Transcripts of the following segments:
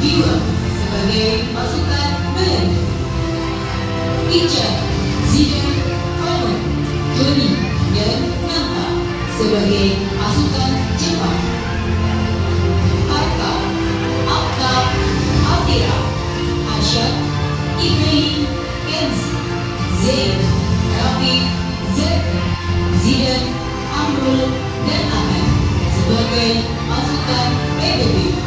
Jiwa sebagai pasukan Belanda, Ica, Zidane, Pano, Joni, dan Nanta sebagai pasukan Jepang. Arka, Alta, Altira, Asyad, Ibrahim, Kenzi, Zain, Rafi, Zerka, Zidane, Amrul, dan Aman sebagai pasukan PBB.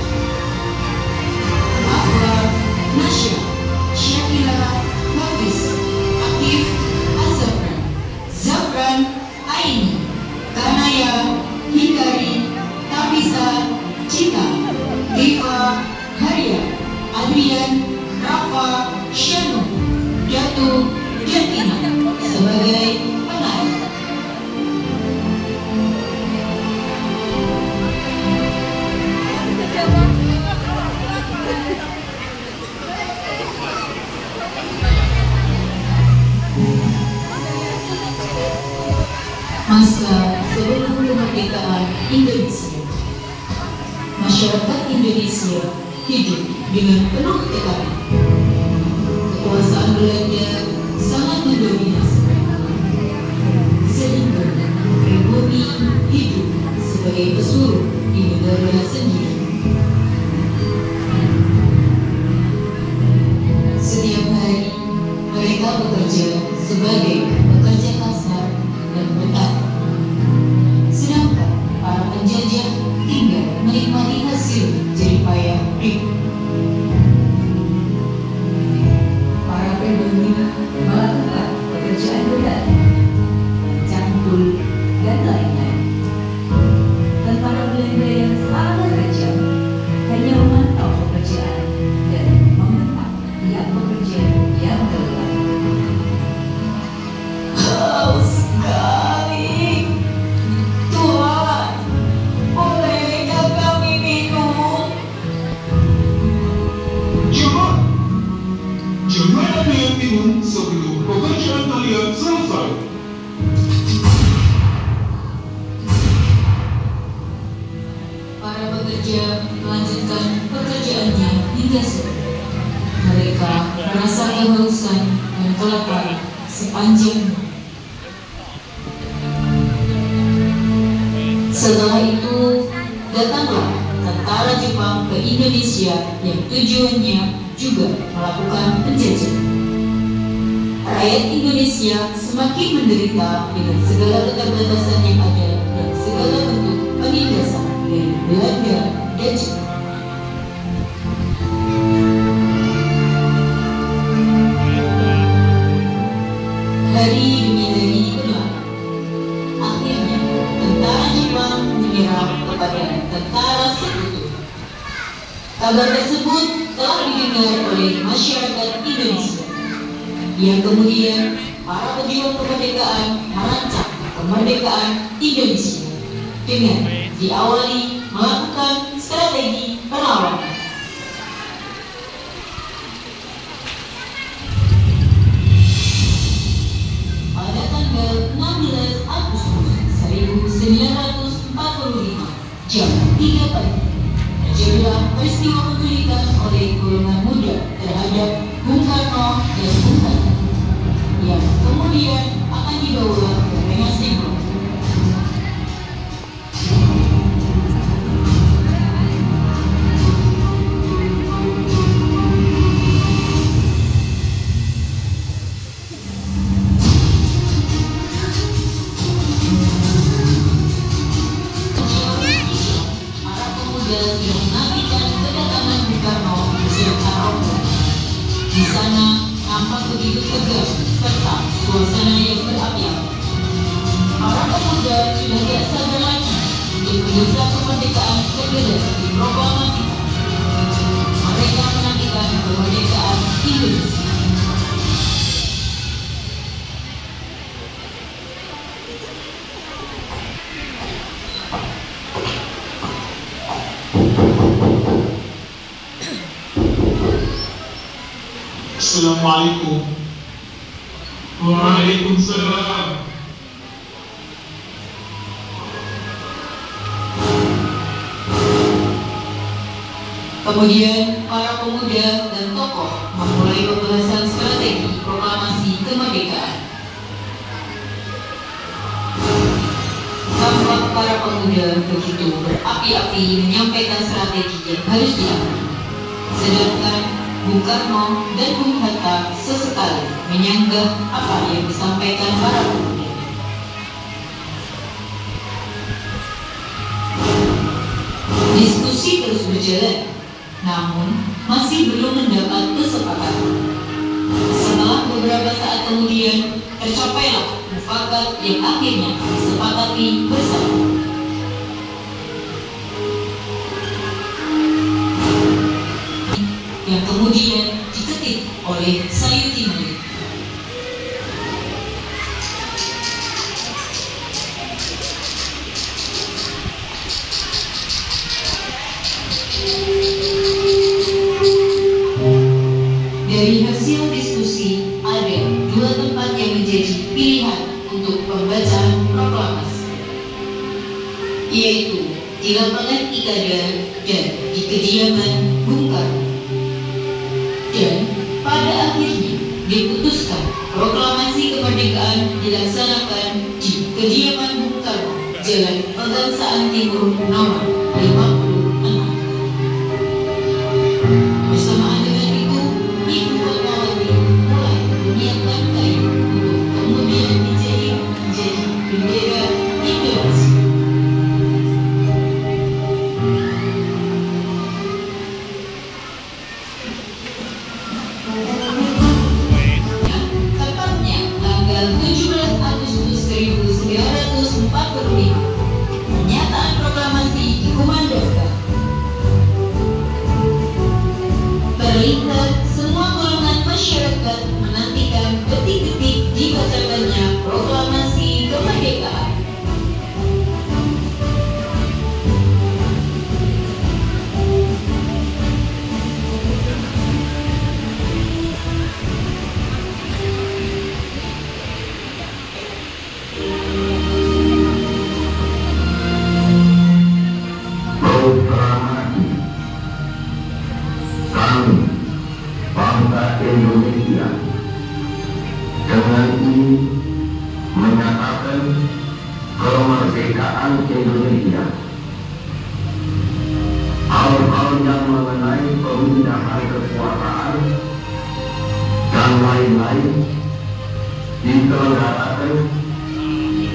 Afra, Nasya, Syakira, Hafiz, Akif, Azafran, Zafran, Aini, Kanaya, Hindari, Tabisa, Cita, Rifa, Haria, Adrian, Rafa, Syanu, Jatuh, Jatina sebagai penarik. Masa sebelum kemerdekaan Indonesia, masyarakat Indonesia hidup dengan penuh tekanan. Kekuasaan Belanda sangat mendominasi, sehingga pribumi hidup sebagai pesuruh di negara sendiri. Setiap hari mereka bekerja sebagai pekerja kasar dan petani, sedangkan para penjajah tinggal menikmati hasil jerih payah mereka. Para pribumi melakukan pekerjaan berat, cangkul, dan lain-lain. Dan para Belanda yang sangat kejam hanya memantau pekerjaan dan membentak tiap pekerja yang terlibat. Haus sekali, Tuhan, bolehkah kami minum? Jangan ada yang minum sebelum pekerjaan kalian selesai. Para pekerja melanjutkan pekerjaannya hingga sore. Mereka merasa kehausan dan kelaparan sepanjang malam. Setelah itu datanglah tentara Jepang ke Indonesia yang tujuannya juga melakukan penjajahan. Rakyat Indonesia semakin menderita dengan segala keterbatasan yang ada dan segala bentuk penindasan dari Belanda dan Jepang. Hari demi hari berlalu. Akhirnya tentara Jepang menyerah kepada tentara sekutu. Kabar tersebut telah didengar oleh masyarakat Indonesia, yang kemudian para pejuang kemerdekaan merancang kemerdekaan Indonesia dengan diawali melakukan strategi perlawanan. Pada tanggal 16 Agustus 1945 jam 3 pagi terjadilah peristiwa penculikan oleh golongan muda terhadap Bung Karno dan Bung Hatta yang kemudian akan dibawa ke Rengas Dengklok. Yang menantikan kedatangan Bung Karno beserta rombongan. Di sana nampak begitu tegang serta suasana yang berapi-api. Para pemuda sudah tidak sabar lagi untuk mendesak kemerdekaan segera diproklamasikan. Mereka menantikan kemerdekaan Indonesia. Assalamualaikum. Waalaikumsalam. Kemudian para pemuda dan tokoh memulai pembahasan strategi proklamasi kemerdekaan. Tampak para pemuda begitu berapi-api menyampaikan strategi yang harus diambil, sedangkan Bung Karno dan Bung Hatta sesekali menyanggah apa yang disampaikan para pemuda. Diskusi terus berjalan, namun masih belum mendapat kesepakatan. Setelah beberapa saat kemudian, tercapailah mufakat yang akhirnya disepakati bersama. Yang kemudian diketik oleh Sayuti Malik. Dari hasil diskusi, ada dua tempat yang menjadi pilihan untuk pembacaan proklamasi, yaitu di lapangan Ikada dan di kediaman Bung Karno. Dan pada akhirnya diputuskan proklamasi kemerdekaan dilaksanakan di kediaman Bung Karno, Jalan Pegangsaan Timur nomor 56. Bersamaan dengan itu, Ibu Fatmawati mulai menyiapkan kayu untuk kemudian menjadi bendera Indonesia. Tepatnya tanggal 17 Agustus 1945, pernyataan proklamasi dikumandangkan. Terlihat semua golongan masyarakat menantikan detik-detik dibacakannya proklamasi kemerdekaan. Proklamasi kami, bangsa Indonesia, dengan ini menyatakan kemerdekaan Indonesia. Hal-hal yang mengenai pemindahan kekuasaan dan lain-lain diselenggarakan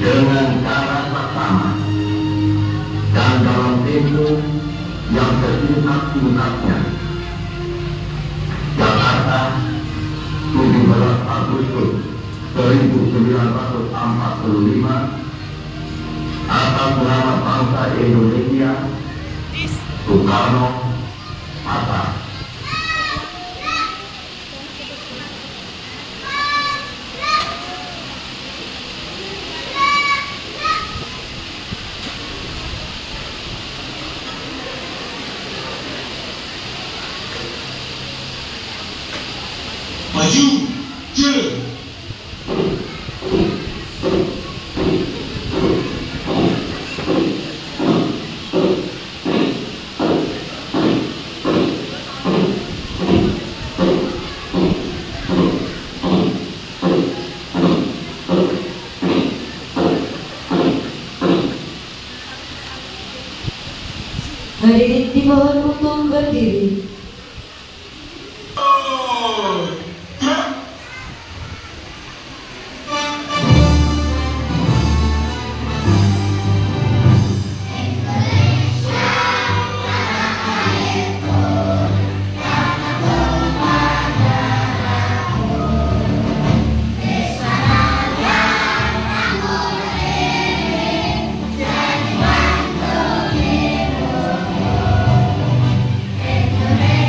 dengan cara bersama dan dalam tempo yang sesingkat-singkatnya. Jakarta, 17 Agustus 1945, atas nama bangsa Indonesia, Soekarno, Hatta. Maju, jalan. Hadirin dimohon untuk berdiri. Indonesia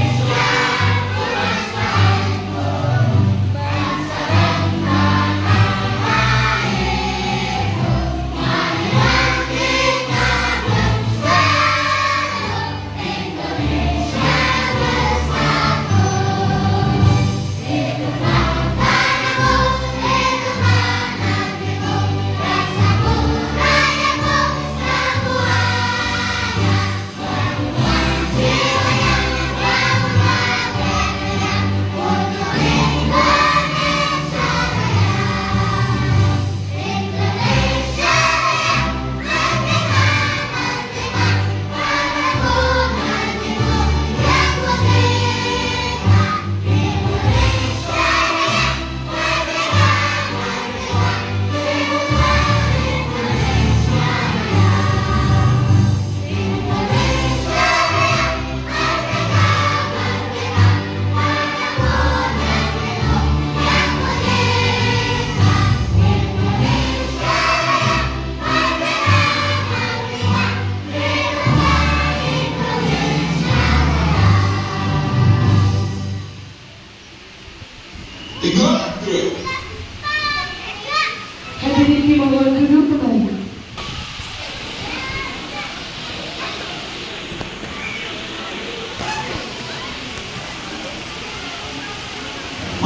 3 drill. Hadirin dimohon duduk kembali.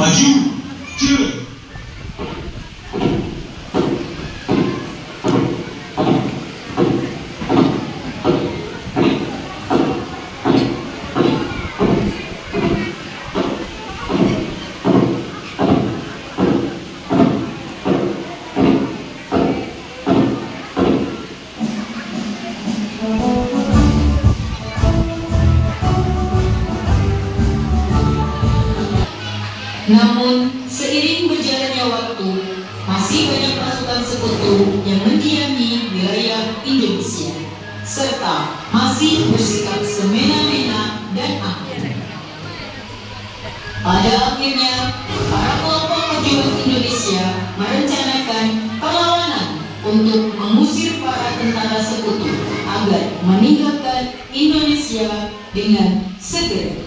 Maju, jalan. Namun, seiring berjalannya waktu, masih banyak pasukan sekutu yang mendiami wilayah Indonesia, serta masih bersikap semena-mena dan aman. Pada akhirnya, para kelompok pejuang Indonesia merencanakan perlawanan untuk mengusir para tentara sekutu agar meninggalkan Indonesia dengan segera.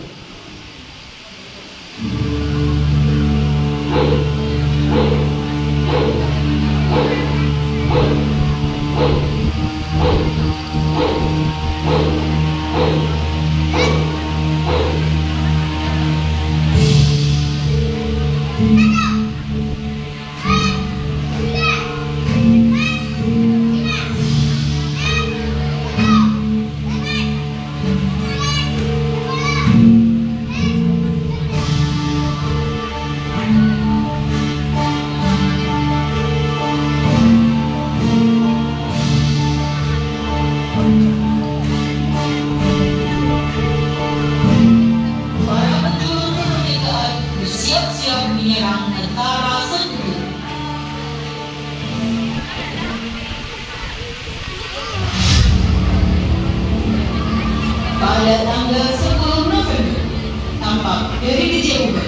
Pada tanggal 10 November, tampak dari kejauhan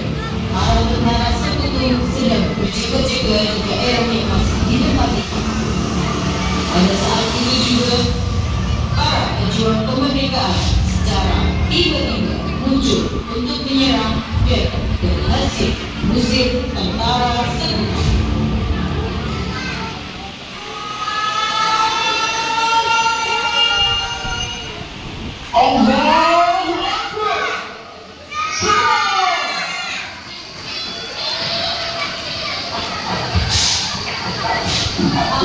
para tentara sekutu sedang berjaga-jaga di daerah yang masih ditempati. Pada saat ini juga, para pejuang kemerdekaan secara tiba-tiba muncul untuk menyerang dan berhasil mengusir tentara sekutu.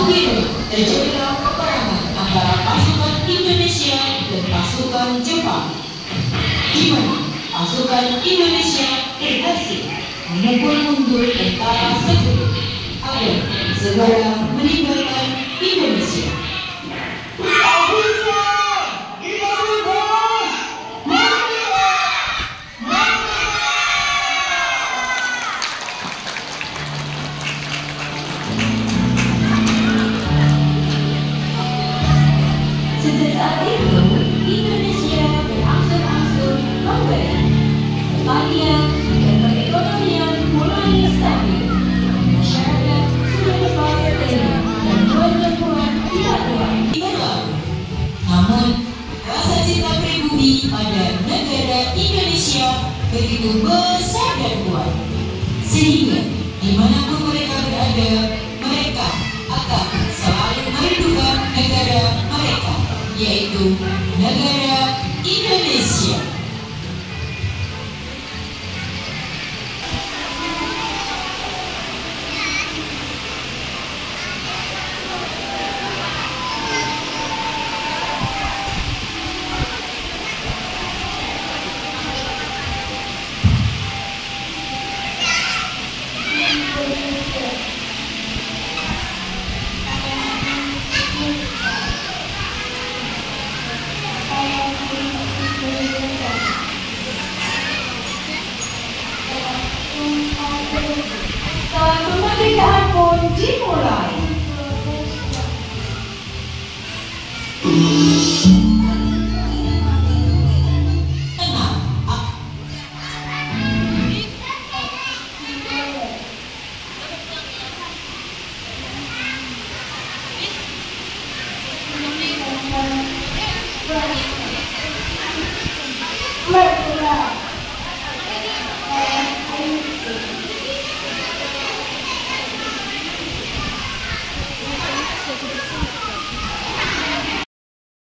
Akhirnya terjadilah peperangan antara pasukan Indonesia dan pasukan Jepang, di mana pasukan Indonesia berhasil memukul mundur tentara sekutu agar segera meninggalkan Indonesia. Sejak saat itu, Indonesia berangsur-angsur membaik. Pertanian dan perekonomian mulai stabil. Masyarakat sudah lepas dari dan jual-jualan tidak kuat. Namun, rasa cinta pribumi pada negara Indonesia begitu besar dan kuat, sehingga dimanapun mereka berada, mereka akan selalu merindukan negara mereka, yaitu negara Indonesia. Saat kemerdekaan pun dimulai. Tenang.